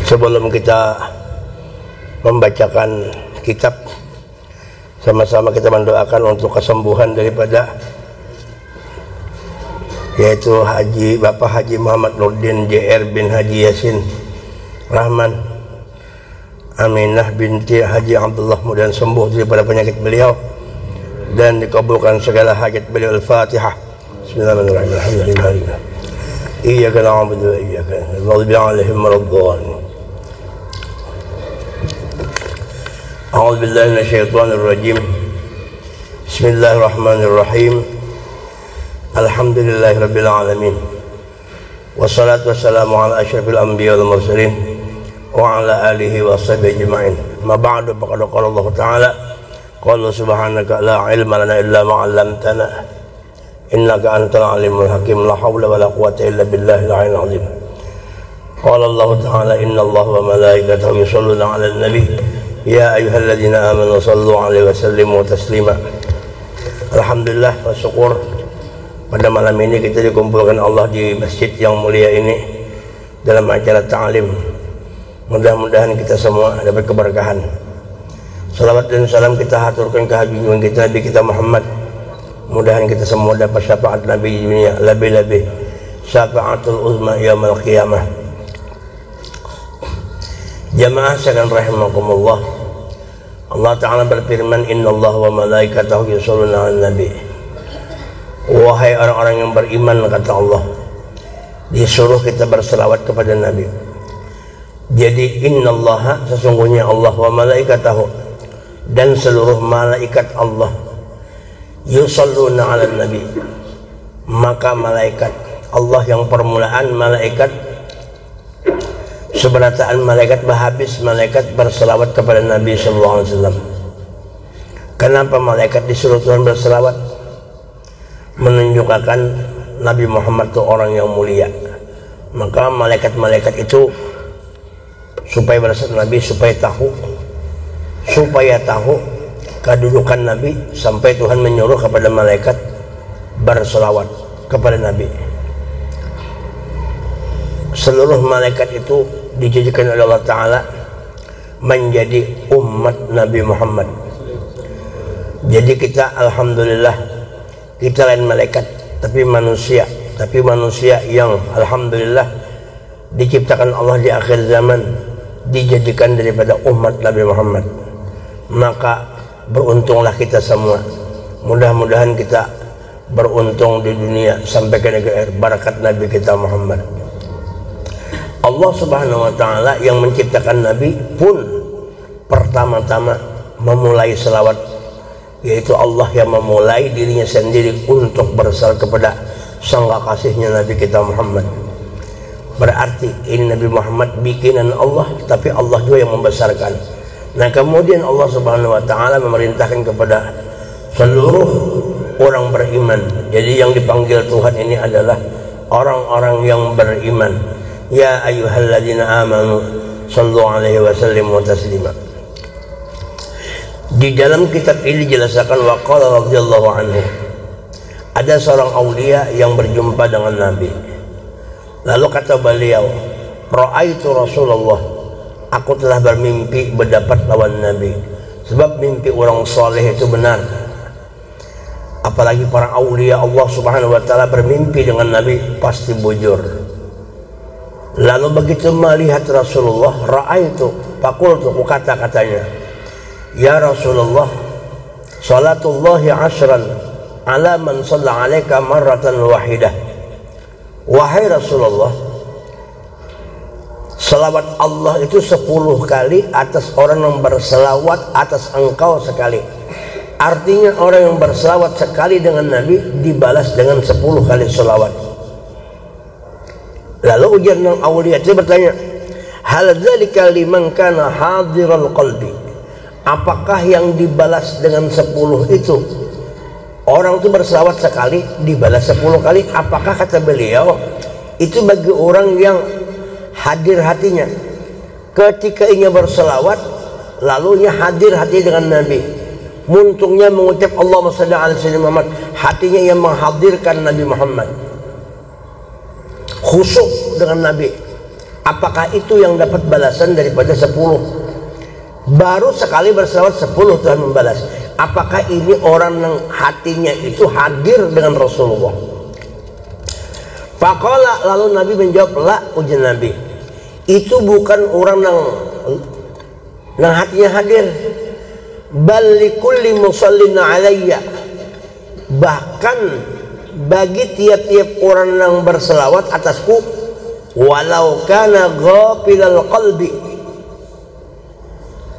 Sebelum kita membacakan kitab, sama-sama kita mendoakan untuk kesembuhan daripada yaitu Bapak Haji Muhammad Nurdin JR bin Haji Yasin Rahman, Aminah binti Haji Abdullah, mudah sembuh daripada penyakit beliau dan dikabulkan segala hajat beliau. Al-Fatihah. Bismillahirrahmanirrahim. Iyyaka na'budu wa iyyaka nasta'in. Alaihim waladdallin. A'udzu billahi minasyaitonir rajim. Bismillahirrahmanirrahim. Alhamdulillahirabbil alamin. Wassalatu wassalamu ala asyrafil anbiya'i wal mursalin wa ala alihi wa sahbihi ajma'in. Ma ba'du, faqad qala Allah Ta'ala, qala subhanaka la ilma lana illa ma 'allamtana innaka antal alimul hakim. La haula wala quwwata illa billahil aliyyil azim. Qala Allah Ta'ala, inna Allah wa malaikatahu yusholluna 'alan nabi ya ayyuhalladzina amanu shallu 'alaihi wa sallimu taslima. Alhamdulillah wa syukur, pada malam ini kita dikumpulkan Allah di masjid yang mulia ini dalam acara ta'lim. Mudah-mudahan kita semua dapat keberkahan. Salawat dan salam kita haturkan ke junjungan kita Nabi kita Muhammad. Mudahan kita semua dapat syafaat Nabi di dunia, lebih-lebih syafaatul uzma yaumil qiyamah. Jamaah sekalian rahimakumullah, Allah Ta'ala berfirman, innallaha wa malaikatahu yusholluna 'alan nabi. Wahai orang-orang yang beriman, kata Allah, disuruh kita berselawat kepada Nabi. Jadi innallaha, sesungguhnya Allah, wa malaikatahu, dan seluruh malaikat Allah, yusholluna 'alan nabi, maka malaikat Allah yang permulaan malaikat, seberataan malaikat berhabis malaikat berselawat kepada Nabi sallallahu alaihi wasallam. Kenapa malaikat disuruh Tuhan berselawat? Menunjukkan Nabi Muhammad itu orang yang mulia. Maka malaikat-malaikat itu supaya berselawat Nabi, supaya tahu kedudukan Nabi, sampai Tuhan menyuruh kepada malaikat berselawat kepada Nabi. Seluruh malaikat itu dijadikan oleh Allah Ta'ala menjadi umat Nabi Muhammad. Jadi kita alhamdulillah, kita lain malaikat tapi manusia yang alhamdulillah diciptakan Allah di akhir zaman, dijadikan daripada umat Nabi Muhammad. Maka beruntunglah kita semua. Mudah-mudahan kita beruntung di dunia sampai ke negeri barakat Nabi kita Muhammad. Allah Subhanahu wa Ta'ala yang menciptakan Nabi pun pertama-tama memulai selawat, yaitu Allah yang memulai dirinya sendiri untuk bersalawat kepada sang kekasihnya Nabi kita Muhammad. Berarti ini Nabi Muhammad bikinan Allah, tapi Allah juga yang membesarkan. Nah kemudian Allah Subhanahu wa Ta'ala memerintahkan kepada seluruh orang beriman. Jadi yang dipanggil Tuhan ini adalah orang-orang yang beriman. Ya ayyuhalladzina amanu shallu 'alaihi wa sallimu taslima. Di dalam kitab ini dijelaskan, waqala radhiyallahu anhu, ada seorang aulia yang berjumpa dengan Nabi. Lalu kata beliau, ra'aitu Rasulullah, aku telah bermimpi berdapat lawan Nabi. Sebab mimpi orang soleh itu benar. Apalagi para aulia Allah Subhanahu wa Ta'ala bermimpi dengan Nabi pasti bujur. Lalu begitu melihat Rasulullah, ra'aitu, faqultu, kata-katanya, ya Rasulullah, salatullahi ashran ala man shalla alaika marratan wahidah. Wahai Rasulullah, selawat Allah itu 10 kali atas orang yang berselawat atas engkau sekali. Artinya orang yang berselawat sekali dengan Nabi dibalas dengan 10 kali selawat. Lalu ujian yang awliya itu bertanya, hal dzalika liman kana hadiral qalbi, apakah yang dibalas dengan 10 itu orang itu berselawat sekali dibalas 10 kali? Apakah, kata beliau, itu bagi orang yang hadir hatinya ketika ingin berselawat, lalunya hadir hati dengan Nabi, muntungnya mengucap Allahumma shalli ala sayyidina Muhammad, hatinya yang menghadirkan Nabi Muhammad. khusyuk dengan Nabi, apakah itu yang dapat balasan daripada 10? Baru sekali berselawat 10 Tuhan membalas. Apakah ini orang yang hatinya itu hadir dengan Rasulullah? Faqala, lalu Nabi menjawab, la, ujian Nabi, itu bukan orang yang hatinya hadir. Bal likulli musallin alayya, bahkan bagi tiap-tiap orang yang berselawat atasku, walau kana ghafilal qalbi,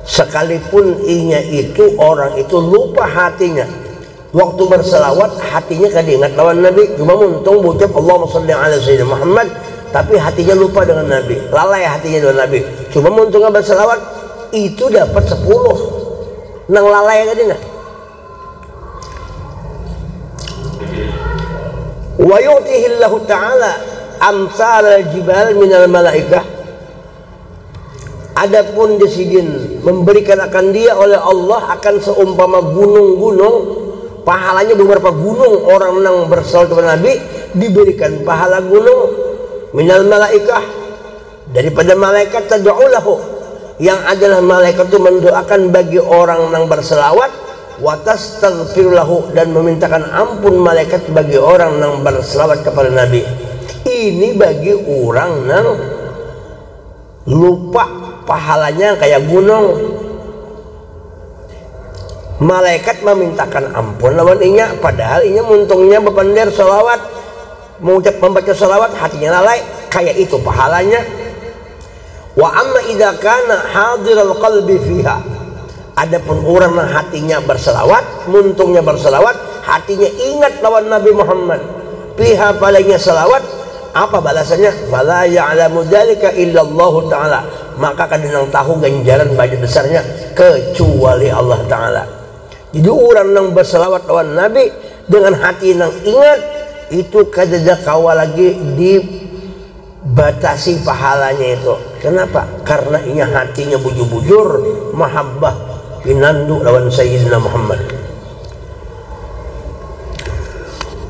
sekalipun inya itu orang itu lupa hatinya waktu berselawat, hatinya kada ingat lawan Nabi, cuma muntung ucap Allahumma shalli ala sayyidina Muhammad, tapi hatinya lupa dengan Nabi, lalai hatinya dengan Nabi, cuma muntung berselawat, itu dapat 10 nang lalai kadina. Wa yu'tihillahu ta'ala amsal al-jibal minal malaikah, adapun disidin memberikan akan dia oleh Allah akan seumpama gunung-gunung, pahalanya beberapa gunung orang yang bersalawat kepada Nabi diberikan pahala gunung minal malaikah, daripada malaikat tad'ulahu, yang adalah malaikat itu mendoakan bagi orang yang berselawat, wa tastaghfir lahu, dan memintakan ampun malaikat bagi orang yang berselawat kepada Nabi. Ini bagi orang yang lupa pahalanya kayak gunung. Malaikat memintakan ampun lawan inya, padahal inya muntungnya bepander selawat, mengucap membaca selawat, hatinya lalai, kayak itu pahalanya. Wa amma idza kana hadiral qalbi fiha, adapun orang yang hatinya berselawat, muntungnya berselawat, hatinya ingat lawan Nabi Muhammad, fiha palingnya selawat, apa balasannya? Fala ya'lamu dzalika illallah taala, maka kadang tahu ganjaran banyak besarnya kecuali Allah taala. Jadi orang yang berselawat lawan Nabi dengan hati yang ingat, itu kada kawa lagi dibatasi pahalanya itu. Kenapa? Karena inya hatinya bujur-bujur mahabbah pinandu lawan Sayyidina Muhammad.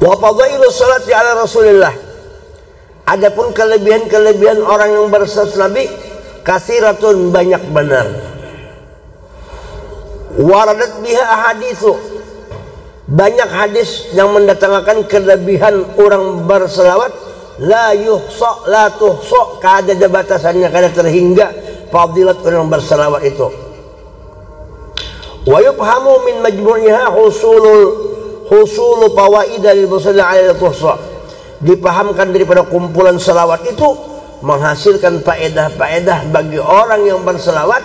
Wa fadailu salati ala Rasulillah, adapun kelebihan-kelebihan orang yang berselawat Nabi kasiratun, banyak benar. Waradat biha ahaditsu, banyak hadis yang mendatangkan kelebihan orang berselawat, la yuhsa la tuhsa, kada ada batasannya, kada terhingga fadilat orang berselawat itu. Wa yufhamu min majmu'iha husulu fawaid lil musalli ala tuhsa, dipahamkan daripada kumpulan selawat itu menghasilkan faedah-faedah bagi orang yang berselawat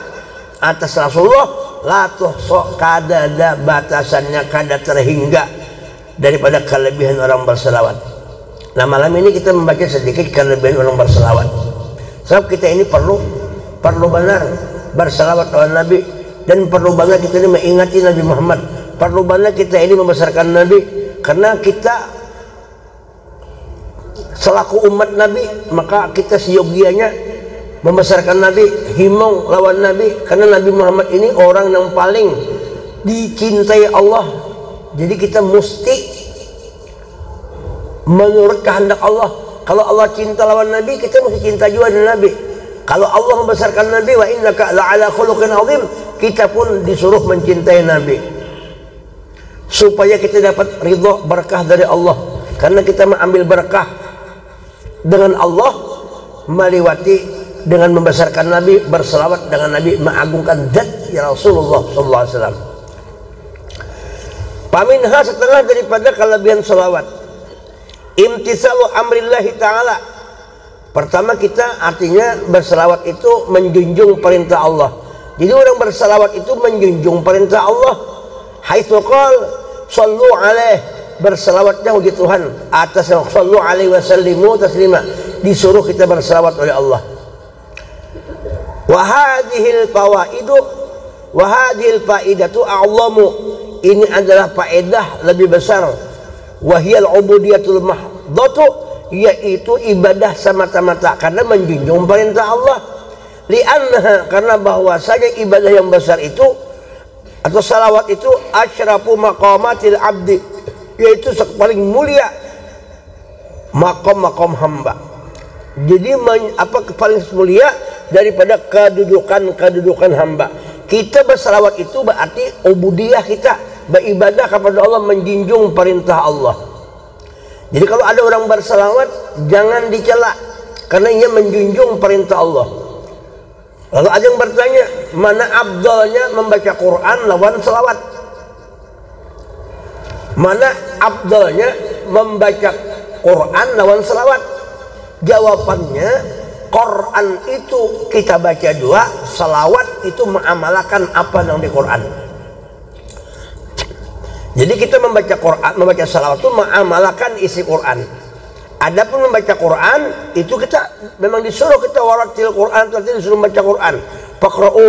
atas Rasulullah, la tuhsa, kada ada batasannya, kada terhingga daripada kelebihan orang berselawat. Nah, malam ini kita membaca sedikit kelebihan orang berselawat. Sebab kita ini perlu benar berselawat kepada Nabi, dan perlu banget kita ini mengingati Nabi Muhammad, perlu banget kita ini membesarkan Nabi, karena kita selaku umat Nabi, maka kita seyogianya membesarkan Nabi, himong lawan Nabi, karena Nabi Muhammad ini orang yang paling dicintai Allah. Jadi kita mesti menurut kehendak Allah. Kalau Allah cinta lawan Nabi, kita mesti cinta juga dengan Nabi. Kalau Allah membesarkan Nabi, wa innaka la'ala khuluqin azim, kita pun disuruh mencintai Nabi supaya kita dapat ridha berkah dari Allah. Karena kita mengambil berkah dengan Allah melewati dengan membesarkan Nabi, berselawat dengan Nabi, mengagungkan zat ya Rasulullah sallallahu alaihi wasallam. Paminha, setengah daripada kelebihan selawat, imtisalu amrillahi ta'ala. Pertama, kita artinya berselawat itu menjunjung perintah Allah. Jadi orang berselawat itu menjunjung perintah Allah. Haitsu qala sallu alaihi, berselawatnya bagi Tuhan atas yang sallu alaihi wasallimu taslima, disuruh kita berselawat oleh Allah. Wa hadhil fawaidu wa hadhil faidatu a'lamu, ini adalah faedah lebih besar. Wahiyal ubudiyatul mahdhatu, yaitu ibadah semata-mata karena menjunjung perintah Allah. Li'annaha, karena bahwasanya ibadah yang besar itu atau salawat itu asyrafu maqamatil abdi, yaitu paling mulia makom-makom hamba. Jadi paling mulia daripada kedudukan hamba. Kita bersalawat itu berarti ubudiyah kita, beribadah kepada Allah, menjunjung perintah Allah. Jadi kalau ada orang bersalawat jangan dicela, karena ia menjunjung perintah Allah. Lalu ada yang bertanya, mana afdalnya membaca Quran lawan salawat? Mana afdalnya membaca Quran lawan salawat? Jawabannya, Quran itu kita baca dua, salawat itu mengamalkan apa yang di Quran. Jadi kita membaca Quran, membaca salawat itu mengamalkan isi Quran. Adapun membaca Quran itu kita memang disuruh kita waratil Quran, artinya disuruh membaca Quran. Faqra'u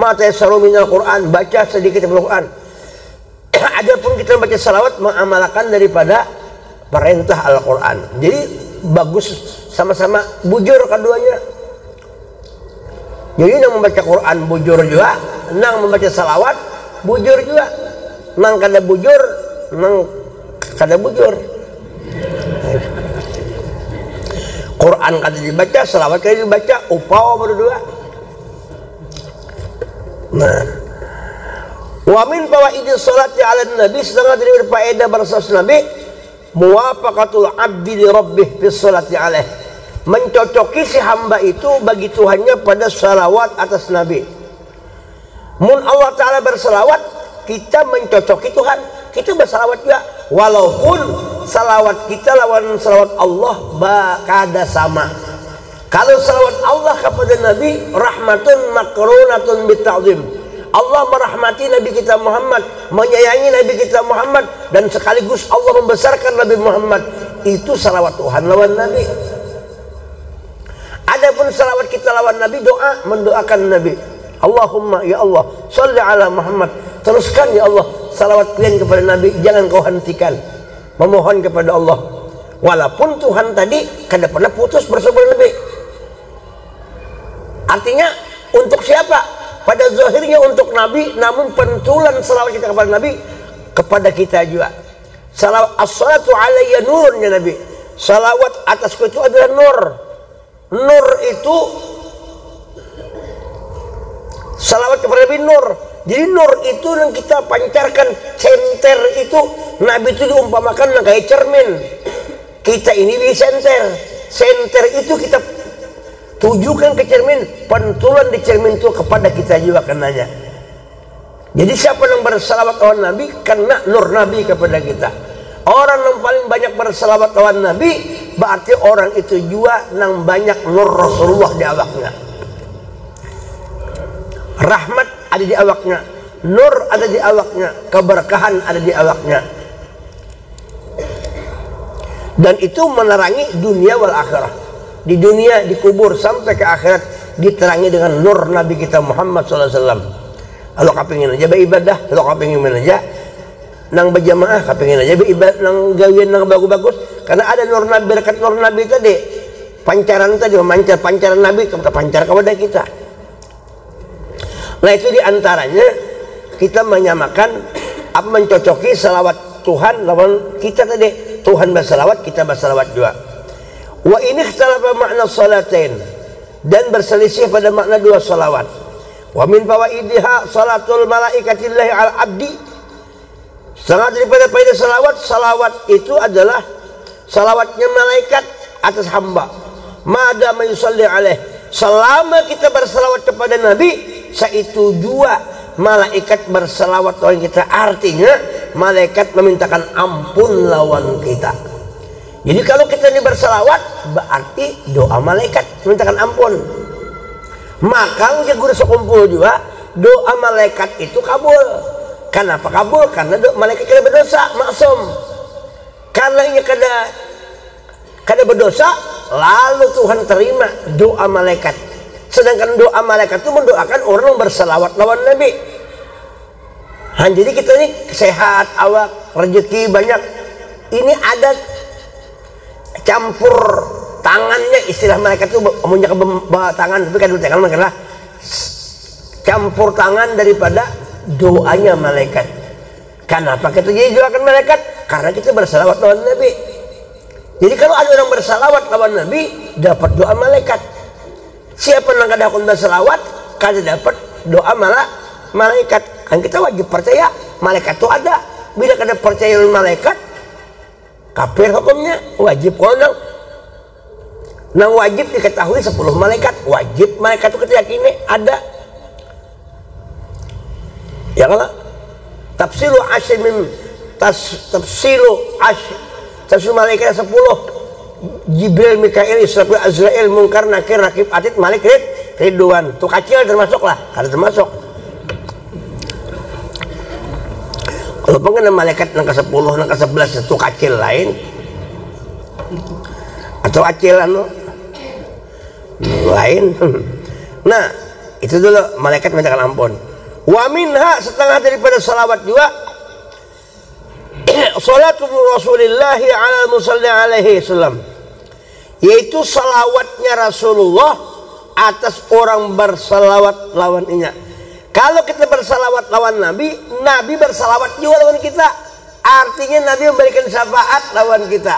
ma tayassaru minal Quran, baca sedikit dari Quran. Adapun kita membaca salawat mengamalkan daripada perintah Al-Quran. Jadi bagus sama-sama bujur keduanya. Jadi nang membaca Quran bujur juga, nang membaca salawat bujur juga. Nang kada bujur, nang kada bujur. Quran kada dibaca, salawat kada dibaca, upah berdua. Nah, wa min fawaidi sholati ala nabi, setengah dari faedah bersalat Nabi, muwafaqatul abdi li rabbih fi sholati alaih, mencocoki si hamba itu bagi Tuhannya pada salawat atas Nabi. Mun Allah Ta'ala bersalawat, kita mencocoki Tuhan, kita bersalawat juga, walaupun salawat kita lawan salawat Allah kada sama. Kalau salawat Allah kepada Nabi, rahmatun makrunatun bita'zim, Allah merahmati Nabi kita Muhammad, menyayangi Nabi kita Muhammad, dan sekaligus Allah membesarkan Nabi Muhammad. Itu salawat Tuhan lawan Nabi. Adapun salawat kita lawan Nabi, doa mendoakan Nabi. Allahumma ya Allah sholli ala Muhammad, teruskan ya Allah salawat kalian kepada Nabi, jangan kau hentikan. Memohon kepada Allah, walaupun Tuhan tadi kada pernah putus bersama Nabi. Artinya untuk siapa? Pada zahirnya untuk Nabi, namun pentulan salawat kita kepada Nabi kepada kita juga. Salawat as-salatu alayya nurnya Nabi, salawat atasku itu adalah nur. Nur itu salawat kepada Nabi nur. Jadi nur itu yang kita pancarkan, senter itu Nabi itu diumpamakan kayak cermin. Kita ini di senter itu kita tujukan ke cermin, pentulan di cermin itu kepada kita juga kenanya. Jadi siapa yang bersalawat lawan Nabi, kena nur Nabi kepada kita. Orang yang paling banyak bersalawat lawan Nabi, berarti orang itu juga yang banyak nur Rasulullah di awaknya. Rahmat ada di awaknya, nur ada di awaknya, keberkahan ada di awaknya. Dan itu menerangi dunia wal akhirah. Di dunia, di kubur, sampai ke akhirat diterangi dengan nur Nabi kita Muhammad SAW. Kalau kepingin aja beribadah, kalau kepingin aja nang berjamaah, kepingin aja beribadah, nang gawian nang bagus-bagus, karena ada nur Nabi, berkat nur Nabi tadi, pancaran tadi memancar, pancaran Nabi pancar kepada kita. Nah itu diantaranya kita menyamakan apa, mencocoki salawat Tuhan lawan kita tadi. Tuhan bersalawat, kita bersalawat juga. Wa ini ikhtalafa makna salatain, dan berselisih pada makna dua salawat. Wa min fawaidiha salatul malaikatillahi al abdi, sangat daripada faedah salawat, salawat itu adalah salawatnya malaikat atas hamba. Madama yusalli alaih, selama kita bersalawat kepada Nabi, saitu juga malaikat bersalawat lawan kita. Artinya malaikat memintakan ampun lawan kita. Jadi kalau kita ini bersalawat, berarti doa malaikat memintakan ampun. Maka kita guru sekumpul juga, doa malaikat itu kabul. Kenapa kabul? Karena malaikat kada berdosa, maksum. Karena ia kada berdosa, lalu Tuhan terima doa malaikat. Sedangkan doa malaikat itu mendoakan orang yang bersalawat lawan Nabi. Jadi kita ini sehat, awak, rezeki banyak. Ini ada campur tangannya, istilah malaikat itu punya tangan, tapi kan tangan makanya campur tangan daripada doanya malaikat. Kenapa kita jadi doakan malaikat? Karena kita bersalawat lawan Nabi. Jadi kalau ada orang bersalawat lawan Nabi, dapat doa malaikat. Siapa yang kada hakun bersalawat, kada dapat doa malaikat. Kan kita wajib percaya malaikat itu ada. Bila kada percaya malaikat, kafir hukumnya. Wajib kalau nang wajib diketahui 10 malaikat. Wajib malaikat itu kita yakini ada. Ya kalau tafsilu asyim tafsir malaikat 10, Jibril, Mikail, Israfil, Azrail, Munkar, Nakir, Rakib, Atid, Malik, Ridwan. Tuh kecil termasuk lah, kada termasuk. Kalau pengen malaikat nang ke-10, nang ke-11 itu kecil lain. Atau acil lain. Nah, itu dulu malaikat mintakan ampun. Wa minha, setengah daripada salawat juga salatu Rasulillahi ala musalli alaihi salam, yaitu salawatnya Rasulullah atas orang bersalawat lawannya. Kalau kita bersalawat lawan Nabi, Nabi bersalawat juga lawan kita. Artinya Nabi memberikan syafaat lawan kita.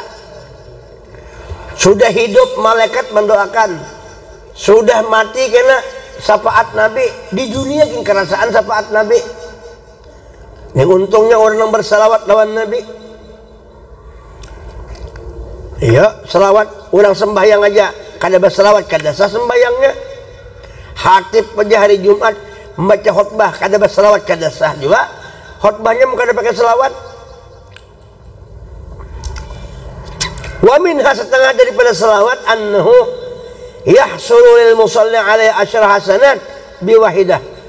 Sudah hidup malaikat mendoakan, sudah mati kena syafaat Nabi. Di dunia kin kerasaan syafaat Nabi. Yang untungnya orang yang bersalawat lawan Nabi. Iya, salawat orang sembahyang aja kada bersalawat kada sah sembahyangnya. Khatib pada hari Jumat membaca khutbah kada bersalawat kada sah juga. Khutbahnya kada pakai salawat. Wa minha, setengah daripada salawat, annahu yahsulu lil musalli alaihi asyra hasanat biwahidah.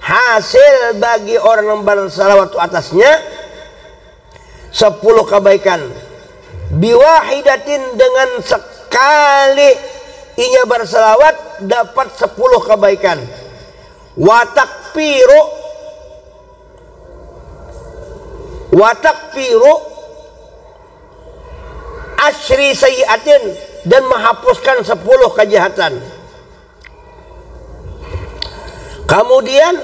Hasil bagi orang yang bersalawat atasnya 10 kebaikan. Biwahidatin, dengan sekali inya bersalawat dapat 10 kebaikan. Wa takfiru asyri sayyiatin, dan menghapuskan 10 kejahatan. Kemudian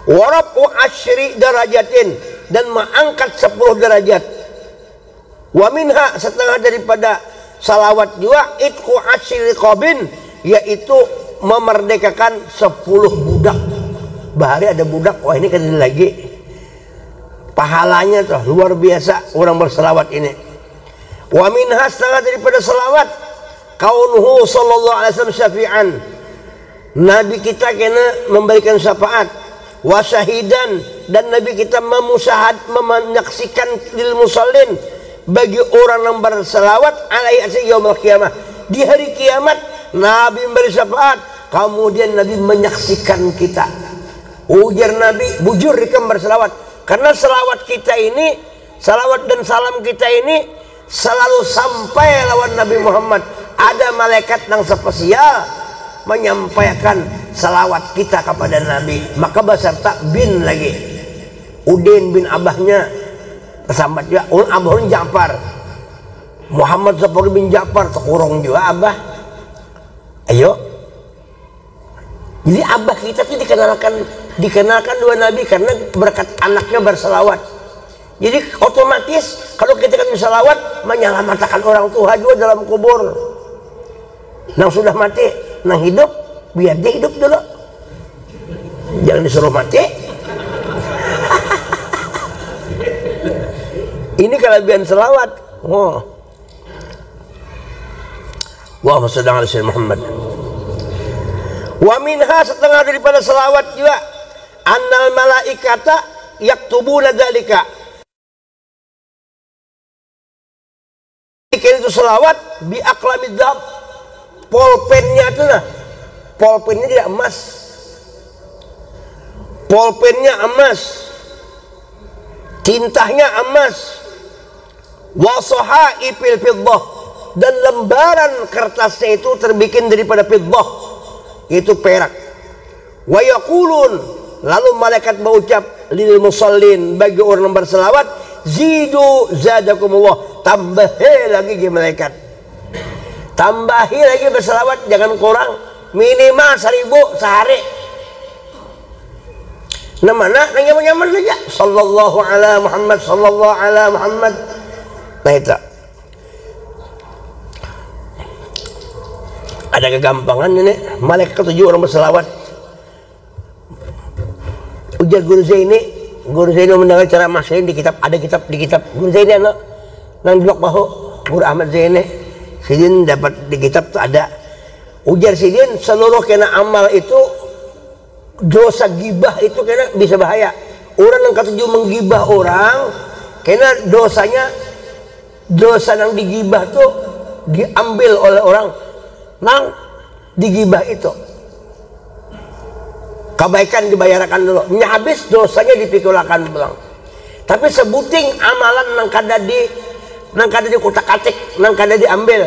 warafu asyri darajatin, dan mengangkat 10 derajat. Wa minha, setengah daripada salawat juga itqu asyri qabin, yaitu memerdekakan 10 budak. Bahari ada budak, wah ini kan lagi pahalanya tuh luar biasa orang bersalawat ini. Wa minha, setengah daripada salawat kaunuhu sallallahu alaihi wasallam syafi'an, Nabi kita kena memberikan syafaat. Wa syahidan, dan Nabi kita menyaksikan lil musallin, bagi orang yang bersalawat alaihi yaumil qiyamah, di hari kiamat Nabi memberi syafaat, kemudian Nabi menyaksikan kita. Ujar Nabi, bujur ikam bersalawat, karena salawat kita ini, salawat dan salam kita ini selalu sampai lawan Nabi Muhammad. Ada malaikat yang spesial menyampaikan salawat kita kepada Nabi. Maka beserta bin lagi, Udin bin abahnya kesambat juga, abah Ja'far, Muhammad Zafar bin Ja'far terkurung juga abah. Ayo, jadi abah kita tuh dikenalkan dua Nabi karena berkat anaknya bersalawat. Jadi otomatis kalau kita kan salawat menyelamatkan orang tua juga dalam kubur. Nang sudah mati, nang hidup, biar dia hidup dulu, jangan disuruh mati. Ini kelebihan selawat. Oh, Allahumma shalli ala sayyidina Muhammad. Wa minha, setengah daripada selawat juga annal malaikata yaktubuna dzalika. Itu selawat bi aqlamid dzahab, polpennya itu nah, polpennya tidak emas, polpennya emas, tintanya emas, wasoha ipil fiddah, dan lembaran kertasnya itu terbikin daripada fiddah, itu perak. Wa yaqulun, lalu malaikat berucap lil musallin, bagi orang yang berselawat, zidu zadakumullah, tambahi lagi malaikat, tambahi lagi berselawat, jangan kurang, minimal 1000 sehari. Nah mana nang nyaman aja, sallallahu ala Muhammad, sallallahu ala Muhammad. Nah itu ada kegampangan ini. Malaikat 7 orang berselawat. Ujar Guru Zaini mendengar cara Mas di kitab, ada kitab di kitab Guru Zaini anak nang blok bahu Guru Ahmad Zaini sidin dapat di kitab tuh ada. Ujar sidin seluruh kena amal itu dosa gibah itu kena bisa bahaya. Orang yang ketujuh menggibah orang kena dosanya, dosa yang digibah tuh diambil oleh orang nang digibah itu, kebaikan dibayarkan dulu, habis dosanya dipikulakan pulang. Tapi sebuting amalan nang kada di kutak-katik, nang kada diambil,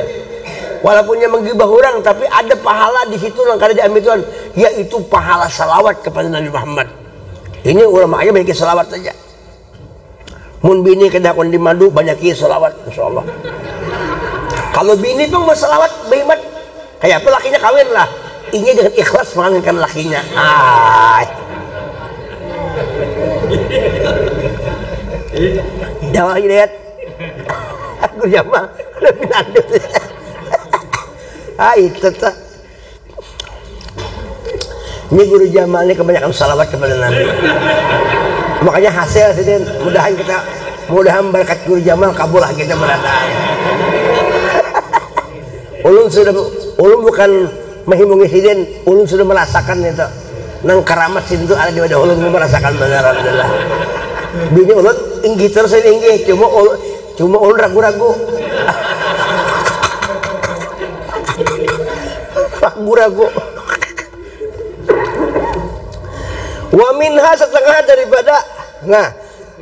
walaupun yang menggibah orang tapi ada pahala di situ nang kada diambil Tuhan, yaitu pahala salawat kepada Nabi Muhammad. Ini ulama aja banyak salawat saja. Mun bini kada kon di madu banyak salawat insyaallah. Kalau bini pun bersalawat beriman, kayak apa lakinya kawin lah. Ini dengan ikhlas menganginkan lakinya. Jawab lihat. Aku jamaah lebih lanjut. Itu tak. Ini guru jamaah ini kebanyakan salawat kepada Nabi. Makanya hasil sih, mudahan berkat guru jamaah kabulah kita berada. Ulun bukan menghimungi sidin, ulun sudah merasakan itu. Nang keramat sidin itu ada di wajah ulun merasakan benar alhamdulillah. Bini ulun inggih terus inggih, cuma ulun ragu-ragu. Ragu-ragu. Wa minha setengah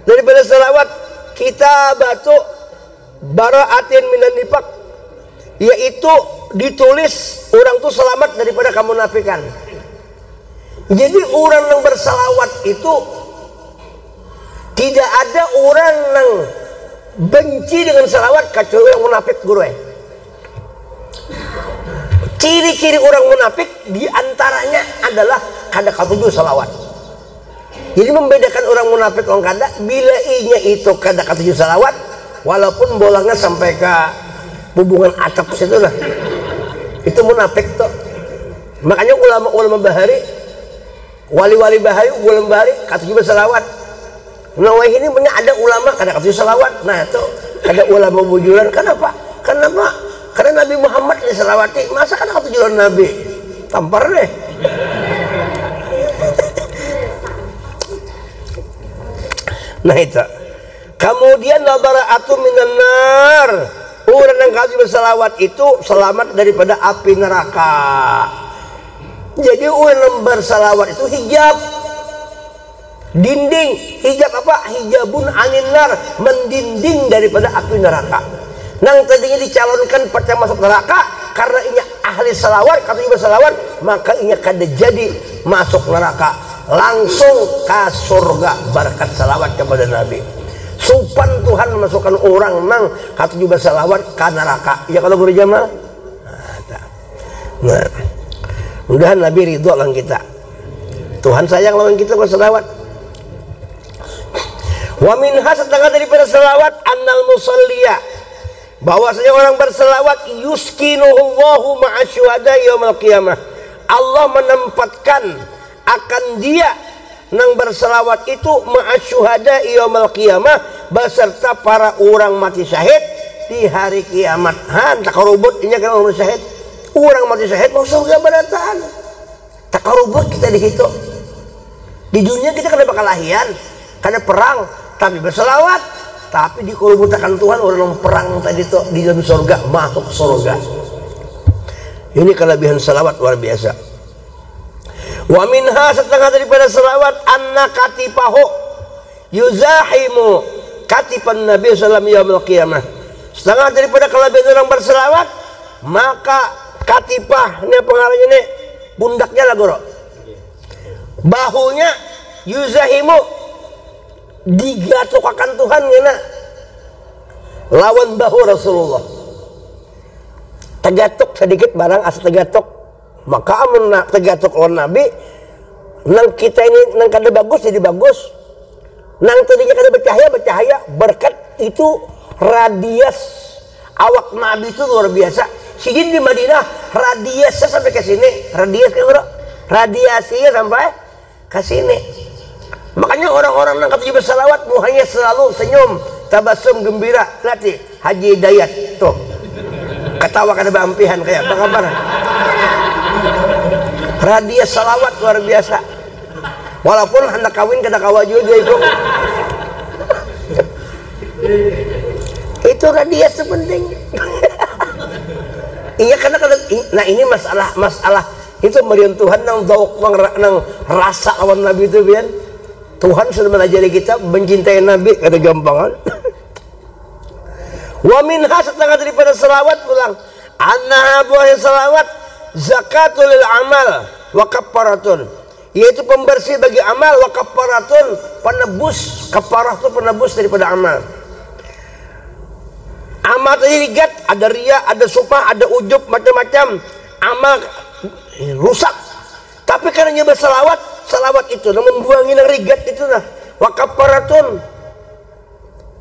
daripada salawat kita batu bara'atin minan nifaq, yaitu ditulis orang tuh selamat daripada kemunafikan. Jadi orang yang bersalawat itu tidak ada orang yang benci dengan salawat kecuali yang munafik guru. Ciri-ciri orang munafik diantaranya adalah kada katuju salawat. Jadi membedakan orang munafik orang kada, bila inya itu kada katuju salawat, walaupun bolanya sampai ke hubungan atap situ lah, itu munafik tuh. Makanya ulama-ulama bahari, wali-wali bahari, ulama bahari katuju salawat. Nah ini punya ada ulama kada katuju salawat. Nah itu ada ulama bujuran. Kenapa? Karena Nabi Muhammad diselawati, masa kada katuju Nabi? Tampar deh. Nah itu. Kemudian nabara'atu minan nar. Orang yang kasih bersalawat itu selamat daripada api neraka. Jadi orang yang bersalawat itu hijab, dinding. Hijab apa? Hijabun anin nar, mendinding daripada api neraka. Nang tadinya dicalonkan pada masuk neraka karena inya ahli salawat, kata juga salawat, maka inya kada jadi masuk neraka, langsung ke surga berkat salawat kepada Nabi. Supan Tuhan memasukkan orang nang kata juga salawat ke neraka. Ya kalau guru jamaah. Nah, mudahan Nabi ridho lawan kita. Tuhan sayang lawan kita bersalawat. Wa minha setengah daripada salawat annal musalliya, bahwasanya orang berselawat yuskinuhullahu ma'asyuhada yaumil qiyamah. Allah menempatkan akan dia nang berselawat itu ma'asyuhada yaumil qiyamah, beserta para orang mati syahid di hari kiamat. Takarubut ini kan orang syahid. Orang mati syahid mau surga berataan. Takarubut kita di situ. Di dunia kita kena bakal lahian, kena perang, tapi berselawat. Tapi dikulubutakan Tuhan orang yang perang tadi itu di dalam surga, masuk surga. Ini kelebihan salawat luar biasa. Wa minha setengah daripada salawat anna katipahu yuzahimu katipan Nabi sallallahu alaihi wasallam qiyamah. Setengah daripada kelebihan orang berselawat, maka katipah ini pengarangnya ini pundaknya lah guru. Bahunya yuzahimu digatukakan Tuhan ngena lawan bahu Rasulullah. Tegatuk sedikit barang asal tegatuk, maka amun tegatuk lawan Nabi nang kita ini nang kada bagus jadi bagus, nang tadinya kada bercahaya berkat itu radius awak Nabi itu luar biasa Sijin di Madinah radiusnya sampai ke sini, radiasinya sampai ke sini. Makanya orang-orang yang kata bersalawat muhanya selalu senyum, tabasum, gembira. Latih Haji Hidayat tuh ketawa kada bampihan kayak apa kabar. Radius salawat luar biasa. Walaupun hendak kawin kada kawaju dia itu. Itu radius sepenting. Iya karena nah ini masalah itu merian Tuhan nang zauk nang rasa lawan Nabi itu biar Tuhan sudah mengajari kita mencintai Nabi kada gampangan. Wa minha setengah daripada selawat pulang annaha buah selawat zakatul lil amal wa kafaratun, yaitu pembersih bagi amal, wa kafaratun penebus. Kafarah itu penebus daripada amal. Amal tadi ligat, ada riya, ada sufah, ada ujub, macam-macam amal rusak. Tapi karena berselawat, salawat itu nah membuangi yang rigat itu nah. Wa kafaratun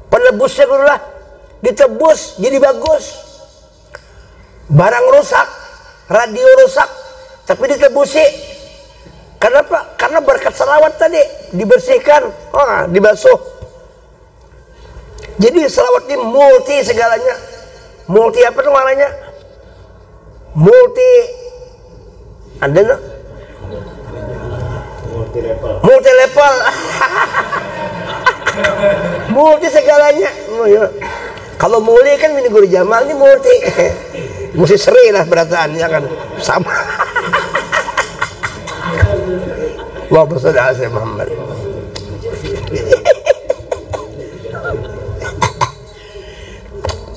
penebusnya kudulah ditebus jadi bagus. Barang rusak, radio rusak, tapi ditebusi. Kenapa? Karena berkat salawat tadi dibersihkan, dibasuh. Jadi salawat ini multi segalanya. Multi apa tuh maknanya? Multi ada no? Multi level. Multi segalanya. Kalau multi kan ini guru Jamal ini multi. Mesti seri lah berataannya kan sama. Allahumma shalli ala sayyidina Muhammad.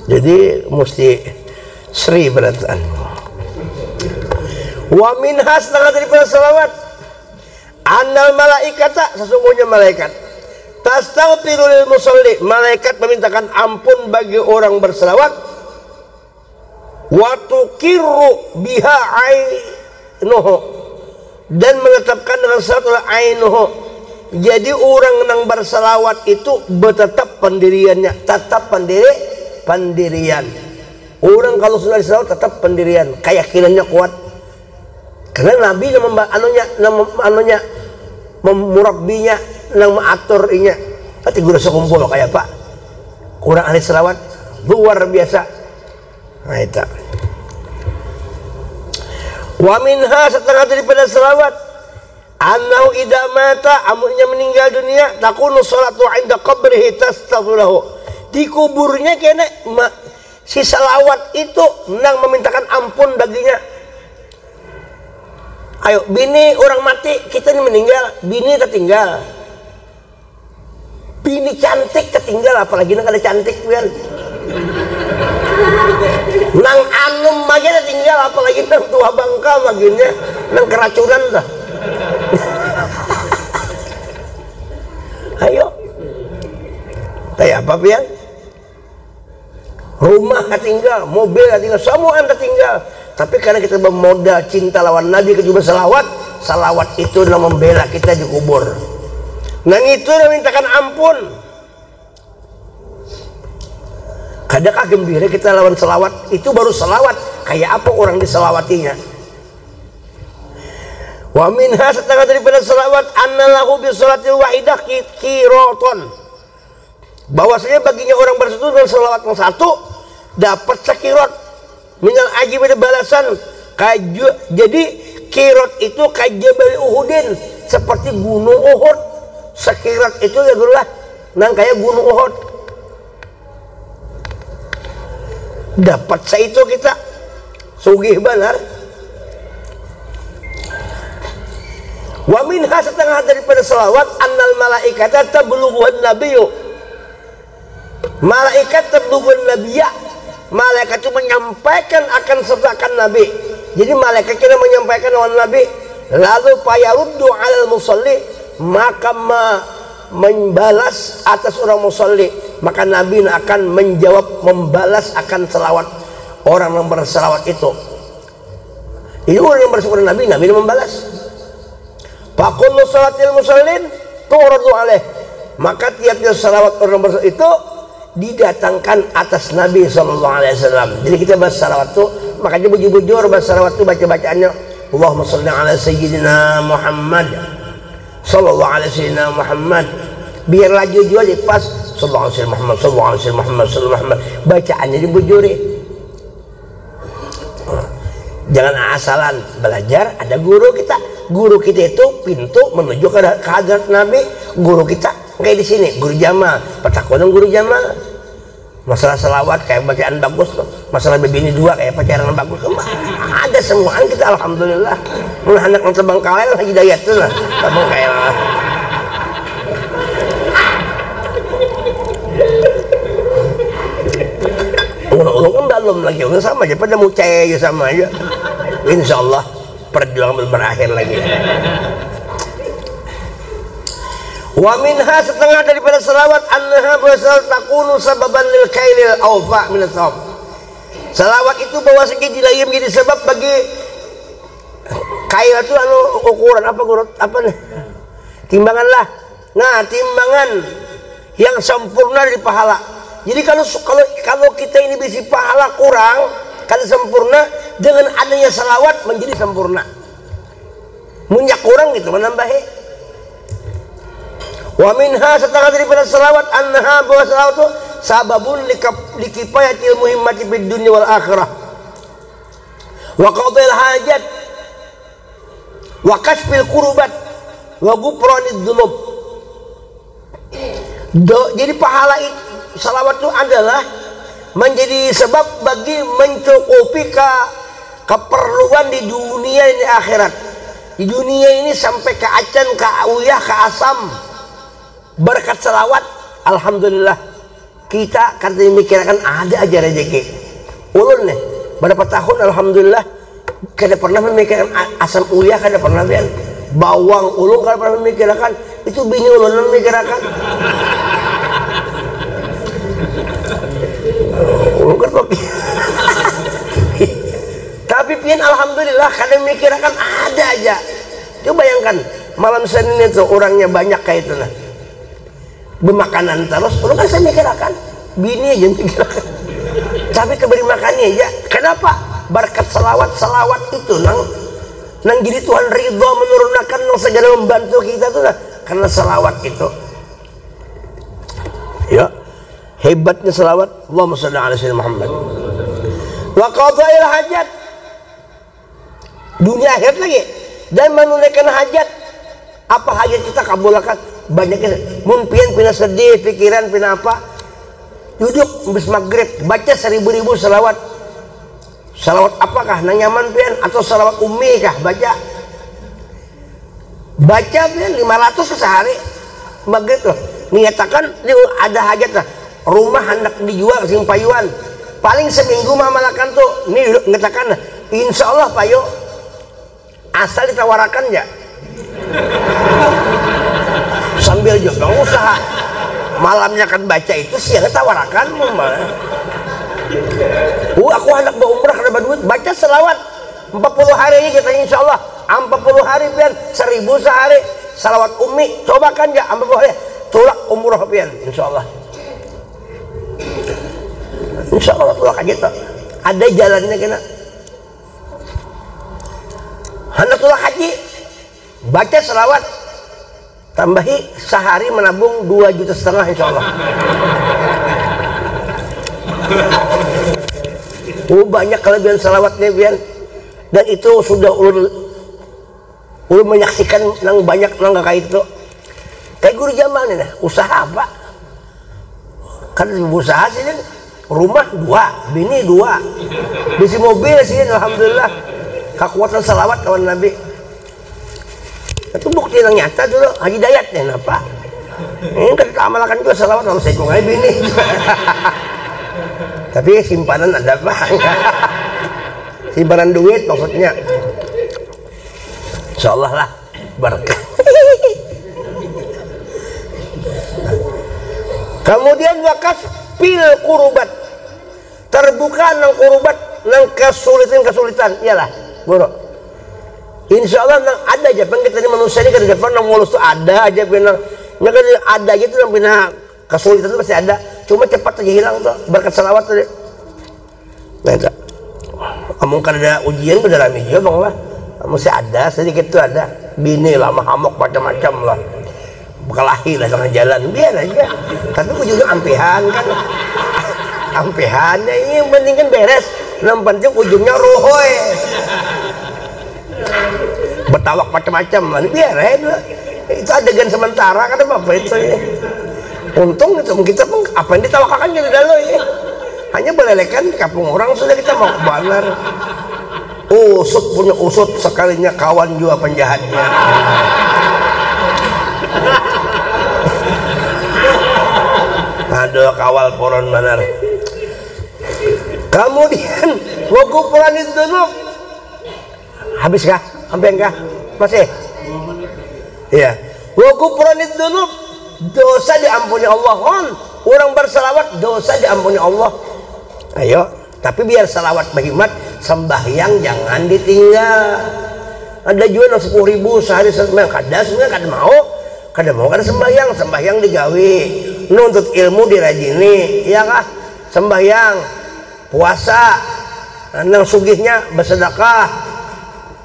Jadi mesti seri berataan. Wa minha setengah daripada salawat annal malaikata, sesungguhnya malaikat tastaghfiru lil musalli, malaikat memintakan ampun bagi orang berselawat. Wa tuqirru biha ainuhu, dan menetapkan dengan salawat ainuhu. Jadi orang yang berselawat itu bertetap pendiriannya, tetap pendirian. Orang kalau sudah diselawat tetap pendirian, keyakinannya kuat. Karena Nabi anunya memurabbinya, nang mengaturnya. Pasti guru sekumpul kayak Pak. Kurang ahli selawat luar biasa. Nah itu. Wa minha setengah daripada selawat annahu idza mata, amunnya meninggal dunia, takunu sholatu 'inda qabrihi tastaghfiruhu. Di kuburnya kena si salawat itu nang memintakan ampun baginya. Ayo, bini orang mati, kita ini meninggal, bini tertinggal. Bini cantik tertinggal, apalagi nang ada cantik kan. Nang anum aja tertinggal, apalagi nang tua bangka baginya, nang keracunan dah. Ayo. Kayak apa pian? Rumah tertinggal, mobil tertinggal, semua tertinggal. Tapi karena kita bermodal cinta lawan Nabi, kita juga salawat itu yang membela kita di kubur. Nang itu yang mintakan ampun. Kadang gembira kita lawan salawat, itu baru salawat. Kayak apa orang diselawatinya? Wa minha setengah daripada salawat annalahu bi sholatil wahidah qiroton. Bahwasanya baginya orang bersatu dengan salawat yang satu dapat sekirot minal ajib, ada balasan. Jadi kirot itu kajabal Uhudin, seperti gunung Uhud. Sekirat itu adalah nang kayak gunung Uhud. Dapat itu kita sugih benar. Wa minha setengah daripada selawat annal malaikata tablughuhan nabiyyu, malaikat tablughuhan nabiyya, malaikat itu menyampaikan akan sertakan Nabi. Jadi malaikat kita menyampaikan kepada Nabi, lalu fayaruddu 'alal musalli, maka membalas atas orang musalli, maka Nabi akan menjawab, membalas akan selawat orang yang berselawat itu. Ini orang yang bersyukur Nabi, Nabi membalas. Faqullu salatil musallin turadu alaih, maka tiap-tiap selawat orang berselawat itu didatangkan atas Nabi SAW. Jadi kita bahas salawat tuh, makanya bujur-bujur bahas salawat tuh baca-bacaannya Allahumma sholli ala sayyidina Muhammad sallallahu alaihi sayyidina Muhammad, biar laju juga di pas sallallahu alaihi Muhammad sallallahu alaihi Muhammad sallallahu Muhammad, bacaannya dibujuri. Jangan asalan belajar, ada guru kita. Guru kita itu pintu menuju ke hadrat Nabi. Guru kita kayak di sini, guru Jamal, petakonan guru Jamal. Masalah selawat kayak bacaan bagus tuh, masalah bebini dua kayak pacaran bagus, ada semuaan kita alhamdulillah. Mun anak yang terbang kaleng lagi hidayat tuh lah, terbang kayak ulung kan belum lagi, sama aja pada mucai aja sama aja. Insyaallah perjuangan berakhir lagi. Wa minha, setengah daripada selawat, annaha basal takunu sababan lil kailil awfa min as-sawab. Selawat itu bahwa segitu menjadi sebab bagi kail itu anu ukuran apa gurut apa nih? Timbangan lah. Nah, timbangan yang sempurna dari pahala. Jadi kalau kita ini bisi pahala kurang, kalau sempurna, dengan adanya selawat menjadi sempurna. Munyak kurang gitu menambahi. Wa minha, setengah daripada selawat, annaha bahwa selawat itu sababun likifayatil muhimmati fid dunya wal akhirah wa qadil hajat wa kashfil kurbat wa ghufranid dzunub. Jadi pahala selawat itu adalah menjadi sebab bagi mencukupi keperluan di dunia ini akhirat. Di dunia ini sampai ke acan, ke uyah, ke asam. Berkat selawat, alhamdulillah kita katanya mikirkan ada aja rezeki. Ulun nih berapa tahun alhamdulillah kada pernah memikirkan asam uyah, kada pernah lihat bawang ulun, kada pernah memikirkan itu bini ulun memikirkan. Ulun kan tapi pian alhamdulillah kada memikirkan ada aja. Coba bayangkan malam Senin itu orangnya banyak kayak itu nah. Bermakanan terus, lu kan saya mikirkan bini aja mikirkan, tapi keberi makannya aja. Kenapa? Berkat selawat itu nang jadi Tuhan ridho menurunkan nang segala membantu kita tuh nah, karena selawat itu. Ya, hebatnya selawat. Allahumma shalli ala sayyidina Muhammad. Wa qada'il hajat, dunia akhirat lagi, dan menunaikan hajat. Apa hajat kita kabulkan? Banyaknya mumpian pina sedih pikiran pina apa, duduk habis maghrib baca 1000 selawat. Selawat apakah nang nyaman pian atau selawat ummi kah baca pian 500 sehari maghrib tuh niatakan ada hajat lah, rumah hendak dijual sing payuan paling seminggu mamalakan tuh nih ngatakan insyaallah payo asal ditawarakan ya sambil juga usaha malamnya kan baca itu siang tawarakan aku anak berumrah kada duit baca selawat 40 hari ini kita insyaallah 40 hari pian 1000 sehari selawat ummi cobakan ya 40 hari tulak umrah pian insyaallah tulak aja tuh ada jalannya kena hendak tulak haji baca selawat tambahi sehari menabung 2,5 juta insyaallah. Banyak kelebihan selawatnya pian, dan itu sudah ulun menyaksikan nang banyak nang kayak itu. Kayak guru Jamal nih, usaha apa? Kan usaha sih kan, rumah 2, bini 2, bisi mobil sih alhamdulillah. Kekuatan selawat kawan Nabi. Itu bukti yang nyata dulu Haji Dayat nih apa ini kan amalkan juga selawat kalau saya kungai bini tapi simpanan ada apa simpanan duit maksudnya insyaallah lah berkah. Kemudian wakas pil kurubat, terbuka nang kurubat nang kesulitan iyalah bro. Insya Allah ada aja kita manusia ini ke depan nang mulus tuh ada aja benar, ada aja tuh yang benar kesulitan itu pasti ada. cuma cepat aja hilang tuh berkat salawat tuh. Nah itu kamu kan ada ujian udah rame juga bang lah, mesti ada sedikit tuh ada bini lah mahamok macam-macam lah, berkelahi lah tengah jalan, biar aja. Tapi ujungnya ampihan kan, ampihannya ini yang penting kan beres, yang penting ujungnya ruhoy, bertawak macam-macam lah, biar aja. Itu adegan sementara kan apa itu ini. Untung itu kita pun apa yang ditawakakan jadi dalo ini. Hanya belelekan di kampung orang sudah kita mau banar. Usut punya usut sekalinya kawan juga penjahatnya. Aduh kawal poron banar. Kemudian wagupuran itu dulu. Habis kah? Sampai enggak? Masih? Iya. Wagupuran itu dulu. Dosa diampuni Allah. Orang bersalawat dosa diampuni Allah. Ayo, tapi biar salawat berkhidmat, sembahyang jangan ditinggal. Ada juga 10.000 sehari sembahyang, kada mau kada sembahyang digawe, nuntut ilmu dirajini, ya kah? Sembahyang, puasa, nang sugihnya bersedekah,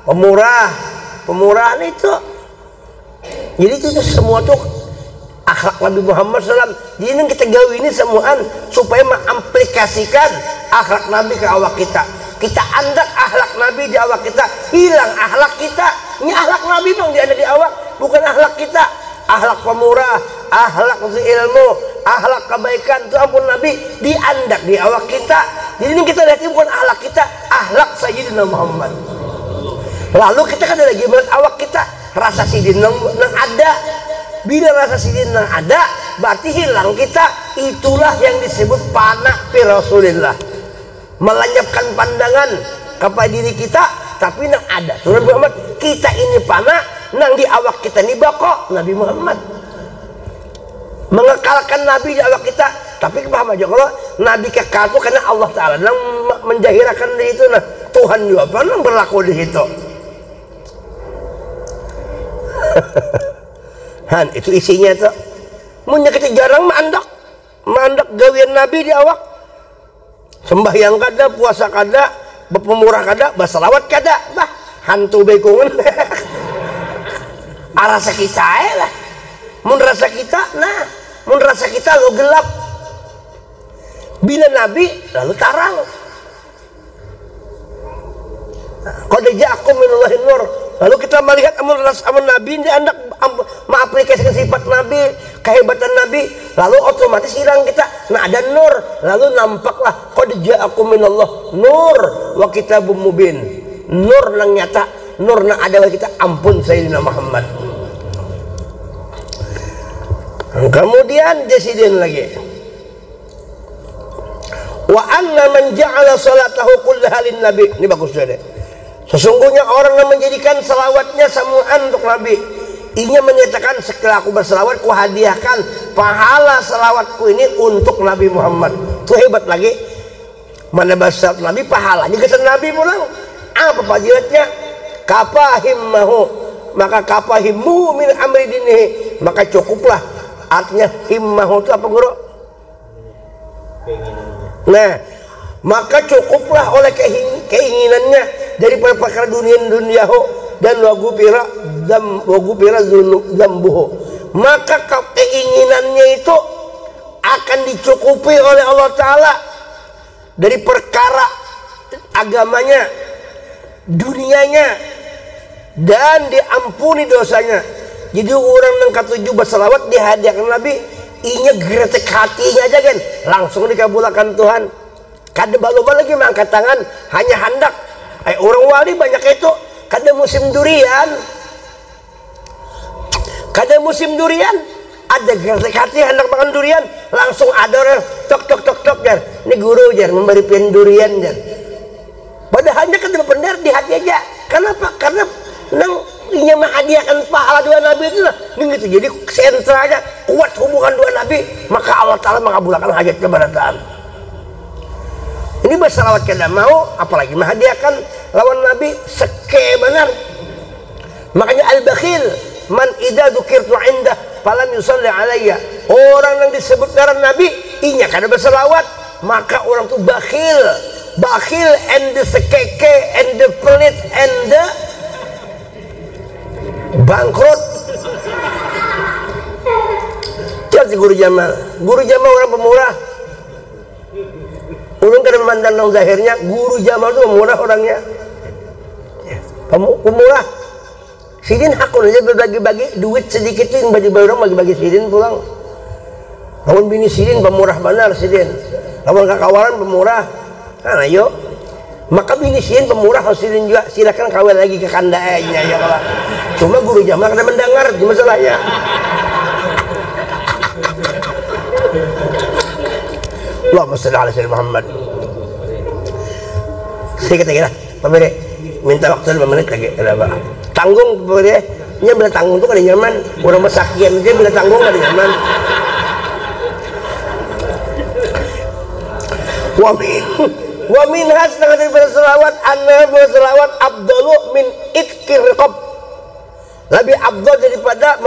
pemurahan itu. Jadi itu semua tuh akhlak Nabi Muhammad SAW. Jadi ini kita gawe ini semuaan supaya mengaplikasikan akhlak Nabi ke awak kita. Kita andak akhlak Nabi di awak kita, hilang akhlak kita. Ini akhlak Nabi bang dia ada di awak, bukan akhlak kita. Akhlak pemurah, akhlak ilmu, akhlak kebaikan itu ampun Nabi diandak di awak kita. Jadi ini kita lihat bukan akhlak kita, akhlak Sayyidina Muhammad. Lalu kita kan lagi melihat awak kita, rasa sidin nang ada. Bila rasa sidin nang ada, berarti hilang kita. Itulah yang disebut panah fi Rasulillah, melenyapkan pandangan kepada diri kita, tapi nang ada turun Muhammad. Kita ini panah nang di awak kita ni bakok Nabi Muhammad, mengekalkan Nabi di awak kita. Tapi paham aja kalau Nabi kekal itu karena Allah Ta'ala nang menjahirakan di itu. Nah Tuhan juga pernah berlaku di situ. Han itu isinya tuh. Munya kita jarang mandak gawian Nabi di awak. Sembahyang kada, puasa kada, berpemurah kada, bersalawat kada. Bah, hantu bekungan. Rasa kita lah. Mun rasa kita, lo gelap. Bila Nabi lalu tarang. Qad ja'akum minallahi nur. Lalu kita melihat amun Nabi ini hendak mengaplikasikan sifat Nabi, kehebatan Nabi, lalu otomatis hilang kita. Nah ada nur, lalu nampaklah qad ja'akum minallah nur wa kitabum mubin. Nur nang nyata, nur nang ada bagi kita, ampun Sayyidina Muhammad. Kemudian jasidin lagi. Wa anna man ja'ala salatahu kullaha lin nabi. Ini bagus sudah deh. Sesungguhnya orang yang menjadikan salawatnya semuaan untuk Nabi, ia menyatakan setelah aku bersalawat, ku hadiahkan pahala salawatku ini untuk Nabi Muhammad. Itu hebat lagi. Mana bahasa Nabi pahalanya ke Nabi pulang. Apa fadilatnya? Kapahimmahu, maka kapahimmu min amri dinihi, maka cukuplah. Artinya himmahu itu apa guru? Nah, maka cukuplah oleh keinginannya daripada perkara duniahu dan wagupira dzambuhu. Maka keinginannya itu akan dicukupi oleh Allah Ta'ala dari perkara agamanya, dunianya, dan diampuni dosanya. Jadi orang yang ketujuh bersalawat dihadiahkan Nabi, inya gretek hatinya aja kan langsung dikabulkan Tuhan. Kada balu lagi mengangkat tangan, hanya hendak. Orang wali banyak itu. Kada musim durian, ada gretek hati hendak makan durian, langsung ada orang tok jar. Ini guru jar memberi pian durian jar. Padahalnya kada benar di hati aja. Kenapa? Karena nang inya menghadiahkan pahala dua Nabi itu lah. Gitu. Jadi sentralnya kuat hubungan dua Nabi, maka Allah Ta'ala mengabulkan hajat keberatan. Ini bersalawat kada mau, apalagi menghadiahkan lawan Nabi seke benar. Makanya al-bakhil man idza dzukirtu indah falam yusalli alayya. Orang yang disebut dengan Nabi inya kada berselawat, maka orang tuh bakhil and the sekeke and the pelit and the bangkrut. Jadi Guru Jamal orang pemurah. Ulun kada memandang zahirnya, Guru Jamal itu pemurah orangnya. Pemurah. Sidin hakun aja berbagi-bagi duit sedikit itu yang bagi-bagi orang bagi-bagi Sidin pulang. Namun bini Sidin pemurah benar Sidin. Namun kakawaran pemurah. Nah, ayo. Maka bini Sidin pemurah, kalau Sidin juga silakan kawin lagi ke kandaannya ya kalau. Cuma Guru Jamal kada mendengar di masalahnya. Allahumma shalli ala sayyidina Muhammad. Sedikit-sedikit pemberi minta waktu 5 menit lagi kenapa? Tanggung pemberi nya bila tanggung tuh kada nyaman. Orang masakian aja bila tanggung kada nyaman. Wa min hasna daripada selawat anna berselawat afdalu min itkir riqab. Lebih afdal daripada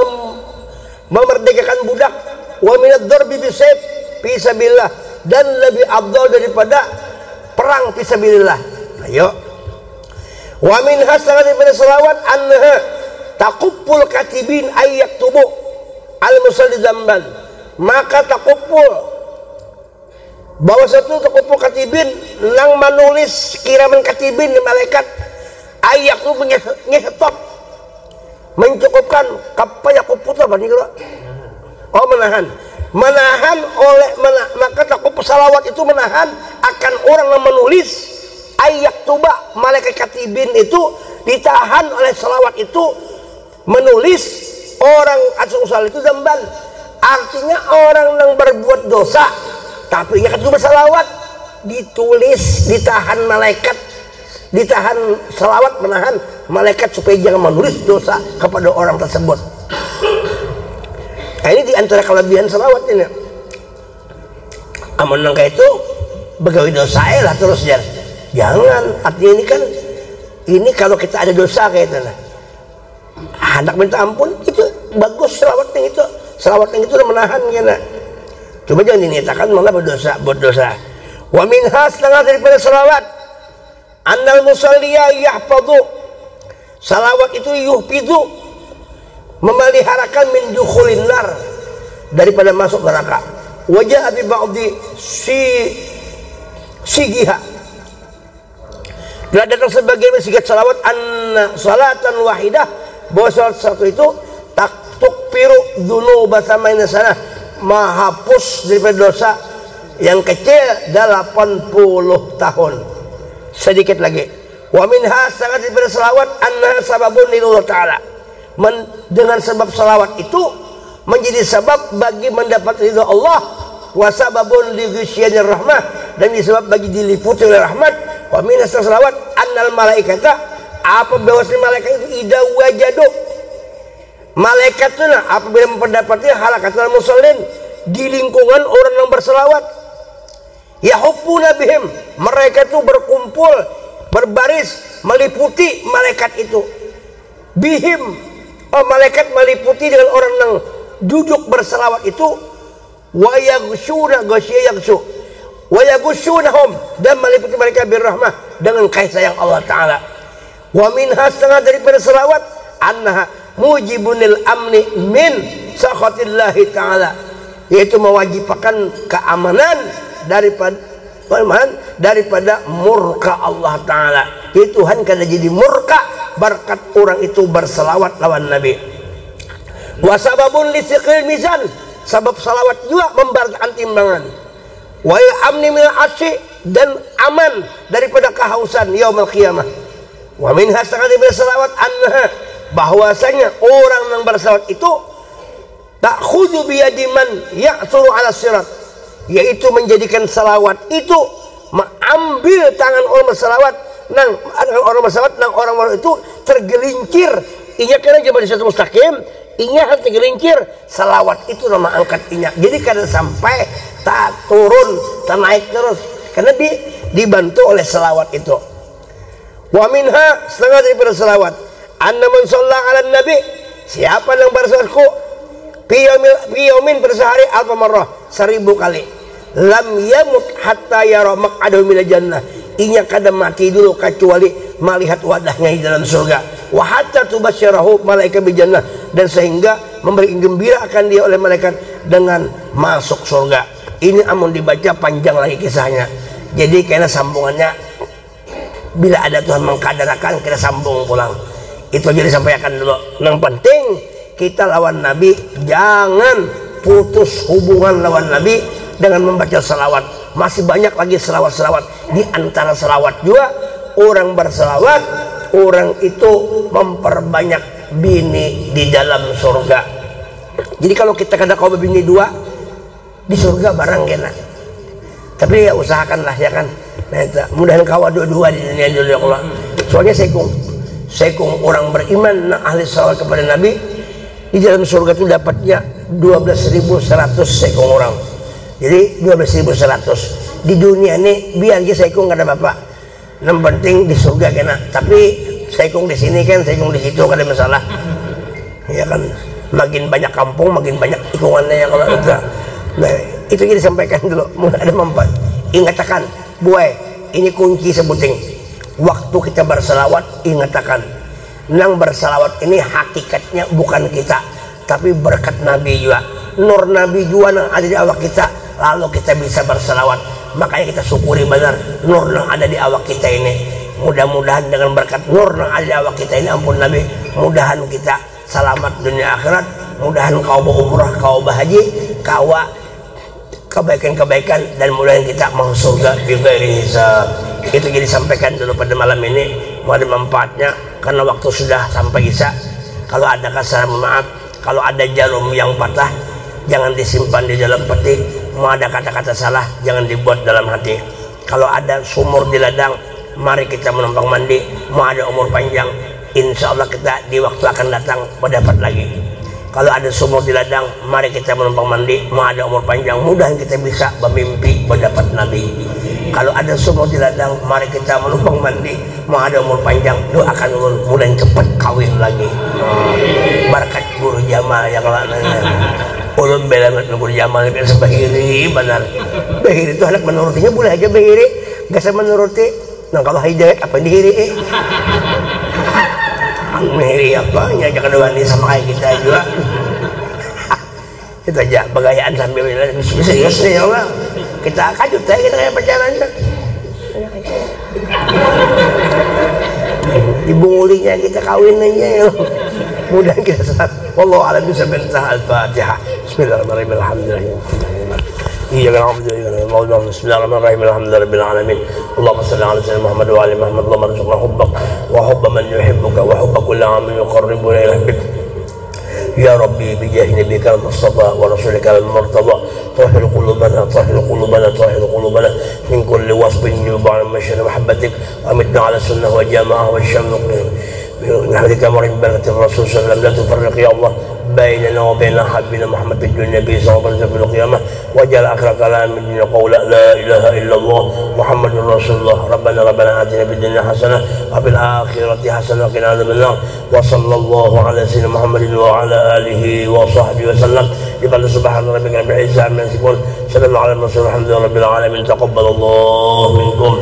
memerdekakan budak. Wa min ad-darbi bisayf fi sabilillah, dan lebih afdal daripada perang fi sabilillah. Ayo. Wa min hasna daripada selawat anna taqufful katibin ay yaktubu al musalli dzamban. Maka taqufful bahwa satu taqufful katibin nang menulis kiraman katibin malaikat ayak tu mengetop mencukupkan kapaya kuputar bani kira. Oh menahan oleh maka taqufful salawat itu menahan akan orang yang menulis ayak tuba malaikat katibin itu ditahan oleh salawat itu menulis orang asal itu zamban. Artinya orang yang berbuat dosa tapi ya kedua salawat ditulis, ditahan malaikat, ditahan salawat menahan malaikat supaya jangan menulis dosa kepada orang tersebut. Nah, ini diantara kelebihan salawat ini. Amun nang itu begawi dosa lah terus jangan. Artinya ini kan ini kalau kita ada dosa kayak itu nah, hendak minta ampun itu bagus salawatnya itu. Salawatnya itu udah menahan gitu. Coba jangan dinyatakan malah berdosa. Wa minha setengah daripada salawat annal musalliya yahfadhu, salawat itu yuhfidu memeliharakan min dukhulin nar, daripada masuk neraka. Wajah abi ba'di sigiha, telah datang sebagian sigat salawat anna salatan wahidah, bahwa salat satu itu taktukpiru dzunuba samaina sanah, menghapus daripada dosa yang kecil 80 tahun. Sedikit lagi. Wa minha sangat daripada salawat anna sababun lillah ta'ala. Dengan sebab salawat itu menjadi sebab bagi mendapat ridha Allah, wa sababun li ghusyanir rahmah, dan disebab bagi diliputi oleh rahmat. Wa minha salawat annal malaikata, apa bahwasanya malaikat itu idza wajadu, malaikat itu apabila mendapati halakatul musallin, di lingkungan orang yang berselawat, yahubbuna bihim, mereka itu berkumpul berbaris meliputi malaikat itu. Bihim, oh malaikat meliputi dengan orang yang duduk berselawat itu. Wa yaghshuna ghasyiyaghshu wa yaghshunahum, dan meliputi mereka birrahmah dengan kasih sayang Allah Ta'ala. Wa minha setengah daripada selawat annaha mujibunil amni min sakhatillahi ta'ala, yaitu mewajibkan keamanan daripada murka Allah Ta'ala. Jadi Tuhan kada jadi murka berkat orang itu berselawat lawan Nabi. Wasababun lisiqil mizan, sebab salawat juga memberatkan timbangan. Wa amni min asyi, dan aman daripada kehausan yaumul qiyamah. Wa min hasaqati berselawat anha, bahwasanya orang yang berselawat itu tak khudu biyadiman ya'turu ala sirat, yaitu menjadikan salawat itu mengambil tangan orang bersalawat nang orang itu tergelincir, inya kena jabal satu mustaqim, inya harus tergelincir, salawat itu nama angkat inya, jadi kada sampai tak turun, tak naik terus, karena dibantu oleh salawat itu. Wa minha setengah daripada salawat anna man shalla ala nabi, siapa yang bersalawatku fi yaumin bersehari alfa marrah, 1000 kali. lam yamut hatta yara maq'adahu minal jannah. Inya kada mati dulu kecuali melihat wadahnya di dalam surga. Wa hatta tubasyirahu malaikat bil jannah, dan sehingga memberi gembira akan dia oleh malaikat dengan masuk surga. Ini amun dibaca panjang lagi kisahnya. Jadi karena sambungannya bila ada Tuhan mengkadarakan kita sambung pulang. Itu aja disampaikan dulu. Yang penting kita lawan Nabi, jangan putus hubungan lawan Nabi dengan membaca salawat. Masih banyak lagi selawat-selawat. Di antara selawat juga orang berselawat, orang itu memperbanyak bini di dalam surga. Jadi kalau kita kada kau bini dua di surga barang kena. Tapi ya usahakanlah ya kan. Mudahan kau dua-dua di dunia dulu ya Allah. Soalnya sekung orang beriman ahli salawat kepada Nabi di dalam surga itu dapatnya 12.100 sekung orang. Jadi 12.100 di dunia ini biar aja sekung nggak ada bapak. Yang penting di surga kena. Tapi sekung di sini kan, sekung di situ kan ada masalah. Ya kan, makin banyak kampung makin banyak ikungannya ya kalau itu. Nah itu jadi disampaikan dulu. Mulai ada mempat. Ingatakan, buai ini kunci sebuting. Waktu kita berselawat ingatakan, nang berselawat ini hakikatnya bukan kita, tapi berkat Nabi juga. Nur Nabi juga yang ada di awak kita, lalu kita bisa berselawat. Makanya kita syukuri benar nur yang ada di awak kita ini. Mudah-mudahan dengan berkat nur yang ada di awak kita ini, ampun Nabi, mudahan kita selamat dunia akhirat. Mudahan kau berumrah, kau berhaji, kau kebaikan-kebaikan, dan mudahan kita masuk surga bighairi hisab. Itu jadi sampaikan dulu pada malam ini. Mau ada manfaatnya karena waktu sudah sampai isya. Kalau ada kesalahan maaf, kalau ada jarum yang patah jangan disimpan di dalam peti. Mau ada kata-kata salah jangan dibuat dalam hati. Kalau ada sumur di ladang, mari kita menumpang mandi. Mau ada umur panjang, insya Allah kita di waktu akan datang mendapat lagi. Kalau ada sumur di ladang, mari kita menumpang mandi. Mau ada umur panjang, mudahan kita bisa bermimpi mendapat Nabi. Kalau ada sumur di ladang, mari kita menumpang mandi. Mau ada umur panjang, doakan ulun mudahan cepat kawin lagi. Berkat guru Jamal yang lainnya. Ulun bela guru Jamal biar sebahiri benar. Bahiri itu anak menurutinya boleh aja bahiri, gak saya menuruti. Nah kalau hidayat apa dihiri? Meri apa? Ya jangan doani sama kayak kita juga. Kita aja begayaan sambil serius nih ya Allah. Kita kajut aja kita kayak pacaran. Dibungulinya kita kawin aja ya. Mudah kita saat. Wallahu a'lam bishawab. Al-Fatihah. Bismillahirrahmanirrahim. Alhamdulillah. إياك نعبد وإياك نستعين بسم الله الرحمن الرحيم الحمد لله رب العالمين اللهم صل على سيدنا محمد وعلى محمد اللهم ارزقنا حبك وحب من يحبك وحب كل عمل يقربنا إلى حبك يا ربي بجاه نبيك المصطفى ورسولك المرتضى طهر قلوبنا طهر قلوبنا طهر قلوبنا من كل وصف يبعد من شر محبتك وأمتنا على السنة والجماعة والشمل بحمدك أمرهم بركة الرسول صلى الله عليه وسلم لا تفرق يا الله بيننا وبين حبيبنا محمد النبي صلى الله عليه وسلم في القيامة وجعل آخر كلامنا قول لا إله إلا الله محمد رسول الله ربنا آتنا في الدنيا حسنة وفي الآخرة حسنة وقنا عذاب النار وصلى الله على سيدنا محمد وعلى آله وصحبه وسلم يقول سبحان ربك رب العزة عما يصفون سلام على المرسلين الحمد لله رب العالمين تقبل الله منكم